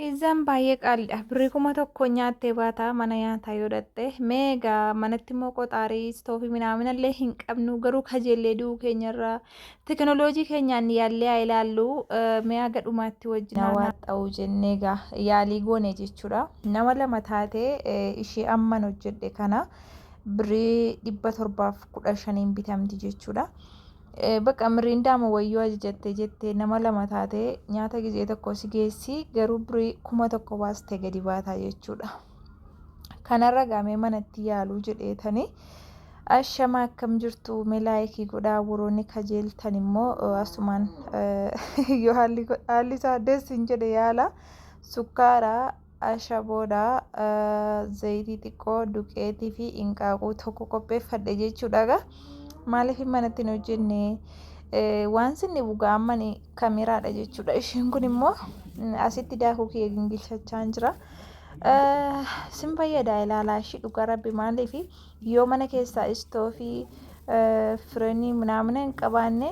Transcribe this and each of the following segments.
Pizzaan baay'ee qaaliidha. Birrii 1,000 nyaattee baataa mana nyaataa yoo dhatte. Meegaa manatti immoo qoxaarii istoofii minaaminallee hin qabnu garuu kajeellee du'uu keenyarraa tekinooloojii keenyaan yaallee haa ilaallu mi'a gadhumaatti wajjin xa'uu jennee egaa yaalii goone jechuudha. Nama lama taatee ishee amman hojjedhe kana birrii 715 bitamti jechuudha. Bakka miriindaama wayyoo ajajattee jettee nama lama taatee nyaata gizee tokko si geessi garuu birrii 1,000 baastee gadi baataa jechuudha. Kanarra gaamee manatti yaaluu jedheetanii ashama akkam jirtu meelaayikii godhaa woroonni kajeeltan immoo asumaan yoo haalli isaa deessin jedhe yaala sukkaara ashaboodhaa zayitii xiqqoo duqeetii fi inqaaquu tokko qopheeffadhe jechuudha. Maaliif manatti hin hojjenne waan sinni bugaa ammani kaameraadha jechuudha. Isheen kun immoo asitti daakuu kee gingilchachaa jira. Sin fayyada ilaalaa ishii dhugaa rabbi maaliif yoo mana keessaa istoofii fireenii manaamana hin qabaanne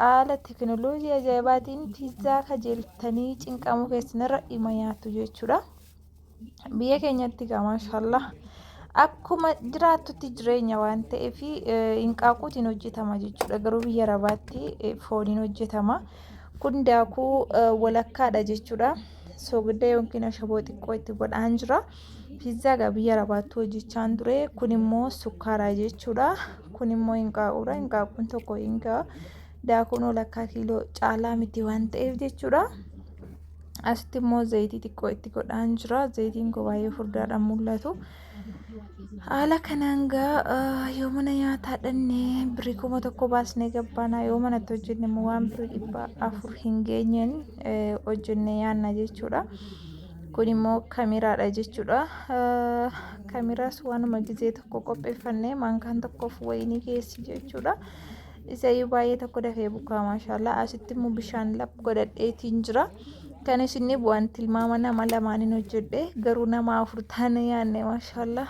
haala tekinooloojii ajaa'ibaatiin piizzaa kajeeltanii cinqamuu keessanirra dhima nyaattu jechuudha. Biyya keenyatti gaa maashaallah. Akkuma jiraattutti jireenya waan ta'eef inqaaquutiin hojjetama jechuudha. Garuu biyya Arabaatti fooniin hojjetama. Kun daakuu walakkaadha jechuudha. Soogidda yookiin ashaboo xiqqoo itti godhaan jira. Piizzaa gaa biyya Arabaatti hojjechaan ture. Kun immoo sukkaaraa jechuudha. Kun immoo inqaaquudha. Inqaaquun tokko inqaa daakuun walakkaa kiiloo caalaa miti waan ta'eef jechuudha. Asitti immoo zayitii xiqqoo itti godhaan jira. Zayitiin kun baay'ee furdaadhaan mul'atu. Haala kanaan gaa yoo mana nyaataa dhannee birrii 1,000 baasnee gabbaanaa yoo manatti hojjenne immoo waan birrii 400 hin geenyeen hojjennee yaanna jechuudha. Kun immoo kaameraadha jechuudha. Kaameraas waanuma gizee tokko qopheeffannee maankaan tokkoof wayinii keessi jechuudha. Isayyuu baay'ee tokko dafee bukaa maashaallah. Asitti immoo bishaan lap godhadheetiin jira. Kan isin bu'aan tilmaama nama lamaaniin hojjedhe garuu nama 4 taane yaanne maashaallah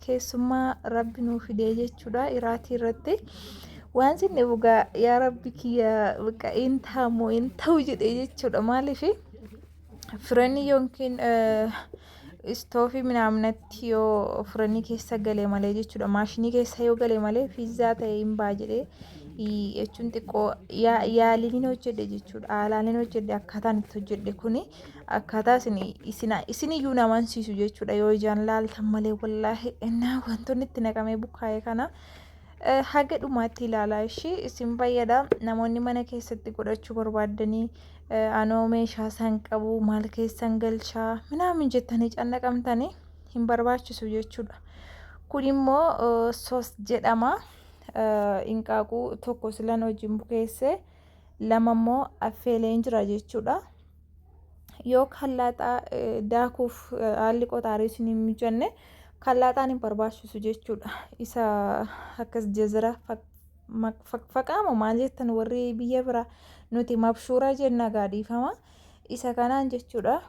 keessummaa rabbi nuu fidee jechuudha. Iraatii irratti waan isin bugaa yaa rabbi kiyya in taamu in ta'u jedhe jechuudha. Maaliif fireenii yookiin istoofii minaaminatti yoo fireenii keessa galee malee jechuudha. Maashinii keessa yoo galee malee piizzaa ta'e hin baa jedhee jechuun xiqqoo yaaliin hojjedhe jechuudha. Haalaaleen hojjedhe akkaataan itti hojjedhe kuni akkaataa isin iyyuu nama amansiisu jechuudha. Yoo ijaan laaltan malee wallaahi wantoonni itti naqamee bukaa'e kana haga dhumaatti ilaalaa ishii isin fayyada. Namoonni mana keessatti godhachuu barbaadanii anoo meeshaa san qabu maal keessan galchaa minaamin jettanii cannaqamtanii hin barbaachisu jechuudha. Kun immoo soos jedhama. Inqaaquu tokko silan wajjin bukeesse lama immoo affeeleen jira jechuudha. Yoo kallaaxaa daakuuf haalli qotaarii isin hin mijanne kallaaxaan hin barbaachisu jechuudha. Isa akkas jazira faqaamu maal jettan warri biyya bira nuti mabshuura jenna gaadhiifama. Isa kanaan jechuudha.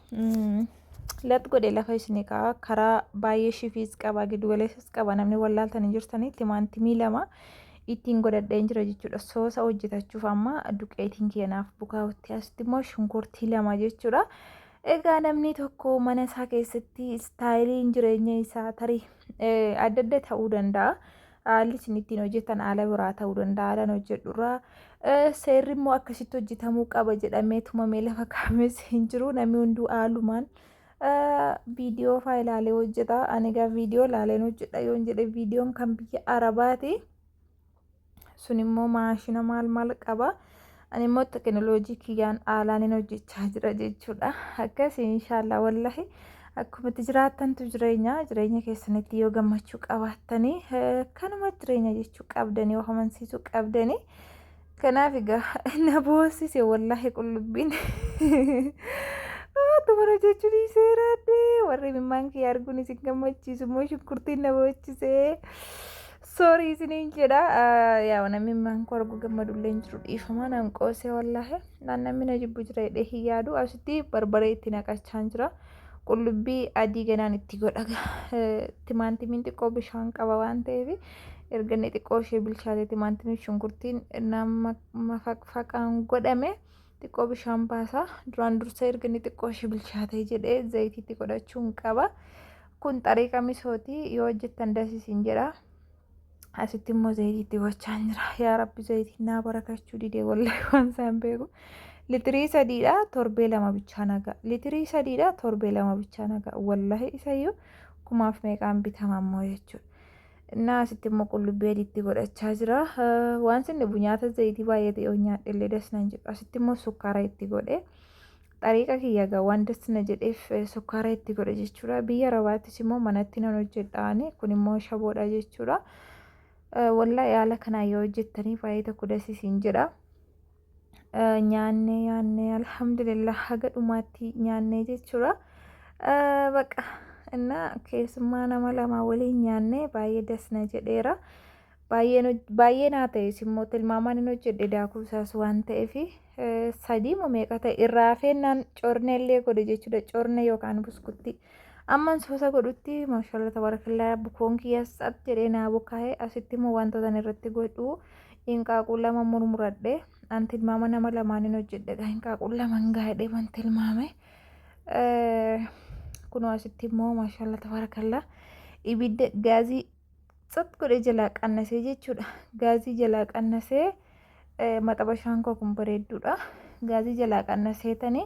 Lat godhe lafa isin kaa'aa karaa baay'ee shifiis qaba giddugaleessas qaba namni wallaaltanii jirtanii timaantimii 2 ittiin godhadheen jira jechuudha. Soosa hojjetachuuf amma duqeetiin keenaaf bukaa'utti asitti immoo shunkurtii 2 jechuudha. Egaa namni tokko mana isaa keessatti istaayiliin jireenya isaa tarii adda adda ta'uu danda'a. Haalli isin ittiin hojjetan haala biraa ta'uu danda'a. Haalaan hojjedhurraa seerri immoo akkasitti hojjetamuu qaba jedhamee tumamee lafa kaa'ames hin jiru. Namni hunduu haalumaan viidiyoo faayilaalee hojjeta. Ani egaa viidiyoo laaleen hojjedha yoon jedhe viidiyoon kan biyya Arabaati. Sun immoo maashina maal qaba. Ani immoo tekinooloojii kiyyaan haalaan hojjechaa jira jechuudha. Akkas inshaallah wallahi akkuma itti jiraattantu jireenya keessanitti yoo gammachuu qabaattanii kanuma jireenya jechuu qabdanii yoo amansiisuu qabdanii kanaaf egaa na boossise wallahi qullubbiin. Tumara jechuun seeraadhee warri mimmaan kiyya arguun isin gammachiisu immoo shunkurtiin na boochisee soorii isiniin jedha. Yaa namni mimmaan koo arguu gammadullee hin jiru dhiifama nan qoosee wallaahi namni na jibbu jira jedhee hin yaadu. Asitti barbaree itti naqachaa jira. Qullubbii adii ganaan itti godha. Timaantimiin xiqqoo bishaan qaba waan ta'eef erga inni xiqqoo ishee bilchaatee timaantimiin shunkurtiin nama faqaan godhame xiqqoo bishaan baasaa duraan dursa erga inni xiqqoo ishee bilchaatee jedhee zayitiitti godhachuun qaba. Kun xariiqa misooti yoo hojjettan dasiisin jedha. Asitti immoo zayitiitti gochaa jira. Yaa rabbi zayitiin naa barakachuu didee wallahi waan isaan beeku. Litirii sadiidha torbee lama bichaa nagaa. Litirii sadiidha torbee lama bichaa nagaa. Wallahi isayyuu kumaaf meeqaan bitama ammoo jechuudha. Innaa asitti immoo qullubbii adiitti godhachaa jira. Waan sinni nyaata zayitii baay'ee ta'e nyaadhillee dasnan jedhu. Asitti immoo sukkaara itti godhe. Xariiqa kiyya gaa waan dasna jedheef sukkaara itti godhe jechuudha. Biyya Arabaattis immoo manatti nan hojjedhaani. Kun immoo shaboodha jechuudha. Wallahi yaala kanaa yoo hojjettanii baay'ee tokko dasiisin jedha. Nyaannee alhamdulillah haga dhumaatti nyaannee jechuudha. Baqa እና keessummaa nama lama waliin nyaannee baay'ee dasna jedheera. Baay'ee naa ta'es immoo tilmaamaan hin hojjedhe daakuu isaas waan ta'eef sadii moo meeqa ta'e irraa feennaan cornee illee godhe jechuudha. Cornee yookaan buskutti amman soosa godhutti maashaallah tabarakallah bukoon kiyyaas xat jedhee naa bukaa'ee asitti immoo wantoota irratti godhu hinqaaquu lama murmuradhe an tilmaama nama lamaan hin hojjedhe hinqaaquu lama gaadhee man tilmaame. Kun asitti immoo maashaallah tabarakallah ibidda gaazii xat godhe jalaa qannasee jechuudha. Gaazii jalaa qannasee maxabashaan koo kun bareedduudha. Gaazii jalaa qannasee tani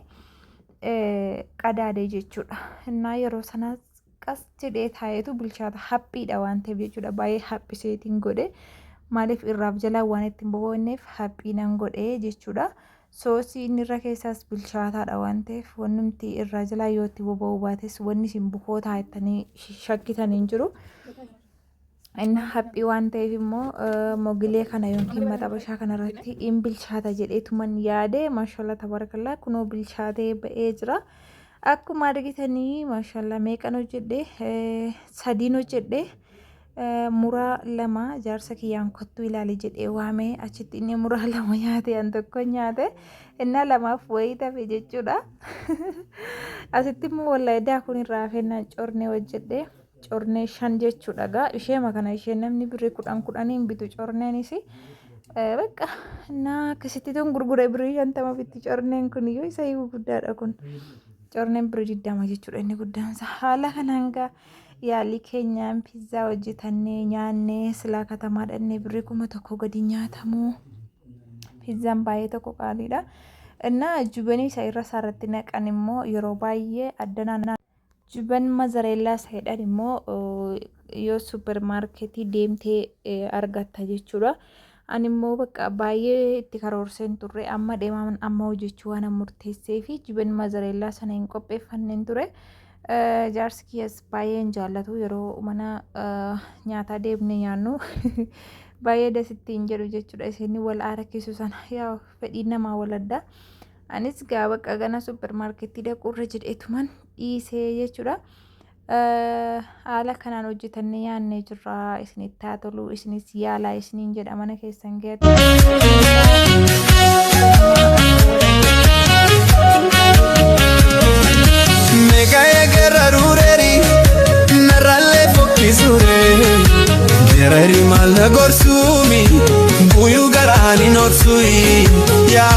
qadaadee jechuudha. Innaa yeroo sanaas qas jedhee taayetu bilchaata haphiidha waan ta'eef jechuudha. Baay'ee haphiseetiin godhe maaliif irraaf jalaa waan ittiin boboonneef haphiinan godhe jechuudha. Soosii inni irra keessaas bilchaataadha waan ta'eef wannumti irraa jalaa yoo itti boba'uu baates wanni isin bukoo taayettanii shakkitanii hin jiru. Inni haphii waan ta'eef immoo mogilee kana yookiin maxabashaa kanarratti in bilchaata jedheetuman yaade maashaallah tabarakallah kunoo bilchaatee ba'ee jira. Akkuma argitanii maashaallah meeqan hojjedhe sadiin hojjedhe. Muraa lama jaarsa kiyyaan kottu ilaali jedhee waamee achitti inni muraa lama nyaate an tokko nyaate innaa lamaaf wayii tafe jechuudha. Asitti immoo wallahi daakuun irraa feennaan cornee hojjedhe cornee 5 jechuudha gaa ishee makana ishee namni birrii 10 bitu corneenis baqa innaa akkasitti tun gurgure birrii 50 bitti corneen kun iyyuu isa guddaadha kun corneen birrii 20 jechuudha inni guddaansa haala kanaan gaa. Yaalii keenyaan pizzaa hojjetannee nyaannee silaa katamaa dhannee birrii 1,000 gadi nyaatamu. Pizzaan baay'ee tokko qaaliidha. Innaa jubanii isa irra isaarratti naqan immoo yeroo baay'ee addanaan juban mazareellaa isaadhaan immoo yoo supermarketii deemtee argatta jechuudha. Ani immoo baqa baay'ee itti karoorseen turre amma deemaan amma hojjechuu waan murteessee fi juban mazareellaa sana hin qopheeffanneen ture. Jaarsi kiyyaas baay'een jaallatu yeroo mana nyaataa deemne nyaannu baay'ee dasittiin jedhu jechuudha. Isin wal aarakisu sana yaa fedhii namaa wal adda. Anis gaa baqa gana supermarketii dhaquurra jedheetuman dhiisee jechuudha. Haala kanaan hojjetannee nyaannee jirra. Isinitti haa tolu isinis yaalaa isiniin jedha mana keessan geetu. Derari mal gorsumi buyu garani notsui ya